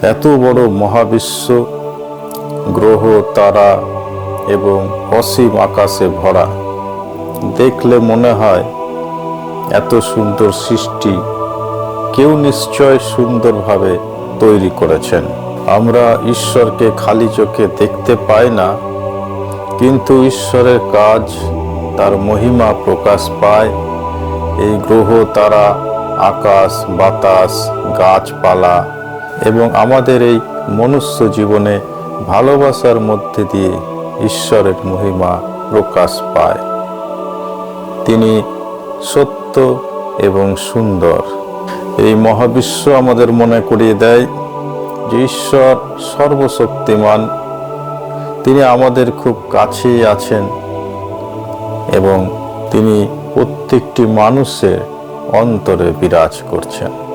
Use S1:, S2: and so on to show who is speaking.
S1: এত বড় মহাবিশ্ব, গ্রহ তারা এবং অসীম আকাশে ভরা। দেখলে মনে হয় এত সুন্দর সৃষ্টি কেউ নিশ্চয় সুন্দরভাবে তৈরি করেছেন। আমরা ঈশ্বরকে খালি চোখে দেখতে পাই না, কিন্তু ঈশ্বরের কাজ, তার মহিমা প্রকাশ পায় এই গ্রহ তারা, আকাশ বাতাস, গাছপালা এবং আমাদের এই মনুষ্য জীবনে ভালোবাসার মধ্যে দিয়ে ঈশ্বরের মহিমা প্রকাশ পায়। তিনি সত্য এবং সুন্দর। এই মহাবিশ্ব আমাদের মনে করিয়ে দেয় যে ঈশ্বর সর্বশক্তিমান, তিনি আমাদের খুব কাছেই আছেন এবং তিনি প্রত্যেকটি মানুষের অন্তরে বিরাজ করছেন।